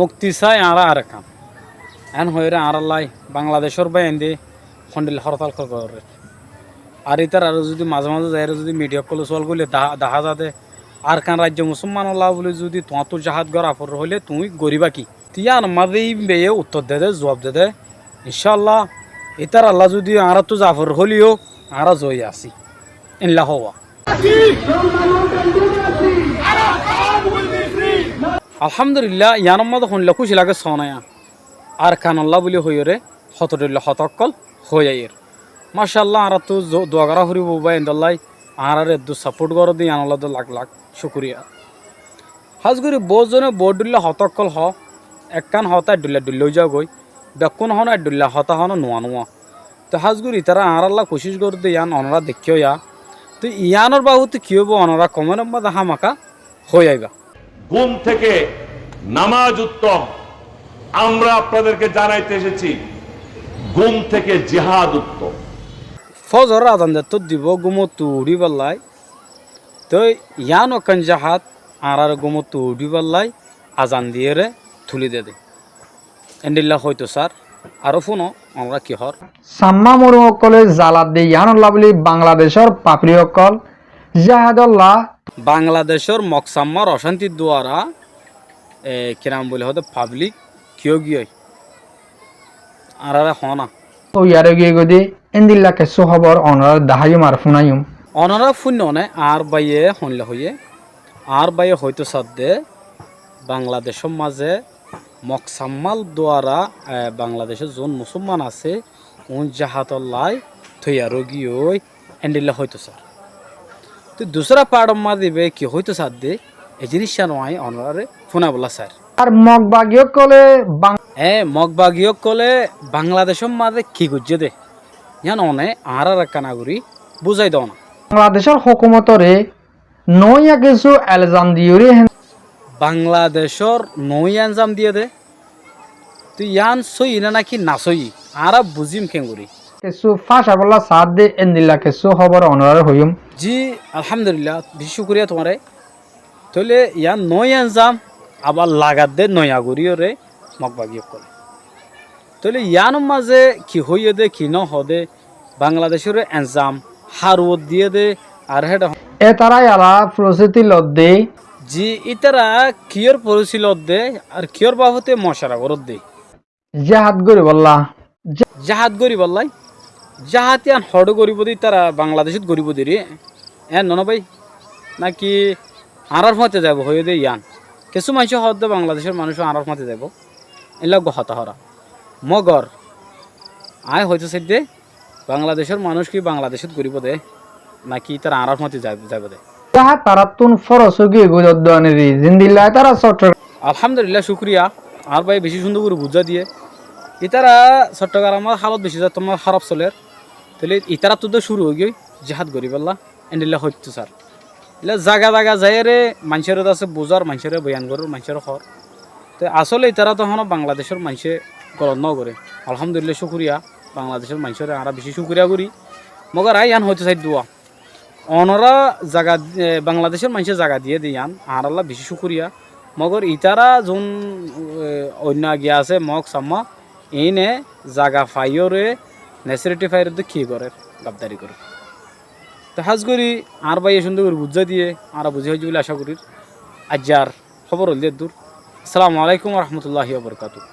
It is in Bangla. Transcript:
মুক্তি চাই আর কাম এন হয়ে আর লাই বাংলাদেশের বাই এনে খন্ডিল হরতাল করে আর ইতার আর যদি মাঝে মাঝে যাই যদি মিডিয়া কল চল করলে দেখা যাতে আর কান রাজ্য মুসলমান বলে যদি তোমার তো জাহাজ গড়া পর হইলে তুমি গরিবা কি তিয়ান মাঝে বেয়ে উত্তর দে জবাব দে ইনশাল্লাহ ইতার আল্লাহ যদি আর তো জাফর হলিও আর জয় আসি ইনলা হওয়া আলহামদুলিল্লাহ ইয়ান মতো শুনলে খুশি লাগে সনায়া আর কানল্লা বলে হইরে হতদুল্লাহ হতকল হয়ে মাশাল্লাহ আর তো দোয়াগারা হরিব বা ইন্দাল্লাই আর এদু সাপোর্ট করো দিই আনল্লাহ লাখ লাখ শুক্রিয়া হাজগুড়ি বহুজনে বড়ডুল্লা হতকল হ এক কান হতা ডুল্লা ডুল্লেও যাও গই বেকুন হন ডুল্লা হতা হন নোয়া নোয়া তো হাজগুড়ি তারা আর আল্লাহ কোশিশ করে দিই ইয়ান অনরা দেখিও ইয়া তো ইয়ানোর বাহুতে কি হবো অনরা কমের মধ্যে হামাকা হয়ে আইবা ঘুম থেকে নামাজ উত্তম আমরা আপনাদেরকে জানাইতে এসেছি ঘুম থেকে জিহাদ উত্তম ফজর আদান দে তো দিব গুমতো উড়ি বললাই তো ইয়ান ওখান জাহাদ আর গুমতো উড়ি বললাই আজান দিয়ে রে তুলি দে দে এন্ডিল্লা হয়তো স্যার আরো ফোনো আমরা কি হর সাম্মা মরুমকলে জালাদ দে ইয়ানুল্লাহ বলি বাংলাদেশের পাপড়ি অকল জাহাদুল্লাহ বাংলাদেশের মকসাম্মার অশান্তির দ্বারা কিরাম বলে হতে পাবলিক কিয় গিয়ে আর হনা তো ইয়ারে গিয়ে গদি এন্দিল্লা কেসু খবর অনর দাহাইম আর ফুনাইম অনরা শূন্য নে আর বাইয়ে হনলে হইয়ে আর বাইয়ে হয়তো সাদে বাংলাদেশের মাঝে মকসাম্মাল দ্বারা বাংলাদেশের জন মুসলমান আছে উন জাহাতল্লাই থইয়া রোগী ওই এন্ডিল্লা হয়তো স্যার তো দুসরা পাড়ম মা দিবে কি হয়তো সাদ দে এই জিনিসটা নয় অনরারে ফোনা বলা স্যার আর মগবাগিয় কলে মগবাগিয়ক কলে বাংলাদেশের মাঝে কি গুজে দে জান অনে আর কানাগুড়ি বুঝাই দাও না বাংলাদেশের হুকুমতরে নয়া কিছু এলজাম দিয়রি বাংলাদেশের নই আঞ্জাম দিয়ে দে তুই ইয়ান সই না নাকি না সই আর বুঝিম কেঙ্গুরি কিছু ফাঁসা বলা সাথ দে এন্দিল্লা কিছু খবর অনর হইম জি আলহামদুলিল্লাহ বেশি শুক্রিয়া তোমারে তাহলে ইয়ান নই আঞ্জাম আবার লাগাত দে নয়াগুড়িও রে মগবাগিয়ক কলে তাহলে ইয়ান মাঝে কি হইয়ে দে কি ন হদে বাংলাদেশের এনজাম হারুত দিয়ে দে আর হেড এ তারাই আলা প্রস্তুতি লদ্দে জি ইতারা কিয়র পরিছিল দে আর কিয়র বাবতে মশারা করত দে জাহাদ গরি বললা জাহাজ গরি বললাই জাহাজ ইয়ান হড গরিব দি তারা বাংলাদেশত গরিব দি রে নন ভাই নাকি আরার মতে যাব হয়ে দে ইয়ান কিছু মানুষ হদ বাংলাদেশের মানুষ আরার মতে যাব এলাক হতা হরা মগর আয় হয়তো দে বাংলাদেশের মানুষ কি বাংলাদেশত গরিব দে নাকি তারা আরার মতে যাব দে জাহাদ তারাতুন ফরসগি গুজদ্দানেরি জিন্দিল্লাহ তারা চট্টগ্রাম আলহামদুলিল্লাহ শুক্রিয়া আর ভাই বেশি সুন্দর করে বুঝা দিয়ে ইতারা চট্টগ্রামের হালত বেশি যায় তোমার খারাপ চলের তাহলে ইতারা তো শুরু হয়ে গিয়ে জাহাদ গরিব আল্লাহ এন্ডিল্লা হইতো স্যার এলে জাগা জাগা যায় রে মানুষের আছে বোঝার মানুষের বয়ান করর মানুষের খর তো আসলে ইতারা তখন বাংলাদেশের মানুষে গলদ ন করে আলহামদুলিল্লাহ শুক্রিয়া বাংলাদেশের মানুষের আর বেশি শুক্রিয়া করি মগর আই ইয়ান হইতে চাই দোয়া অনরা জায়গা বাংলাদেশের মানুষের জায়গা দিয়ে দিয়ান আর আল্লাহ বেশি শুক্রিয়া মগর ইতারা যোন অন্য গিয়া আছে মগ সাম্মা এনে জাগা ফাইয়রে নেচারিটি ফাইর কি করে গাবদারি করে তো হাজ করি আর ভাই সুন্দর করে বুঝা দিয়ে আর বুঝে হয়েছে বলে আশা করি আজ আর খবর হল দূর আসসালামু আলাইকুম রহমতুল্লাহি ওয়া বারাকাতুহু।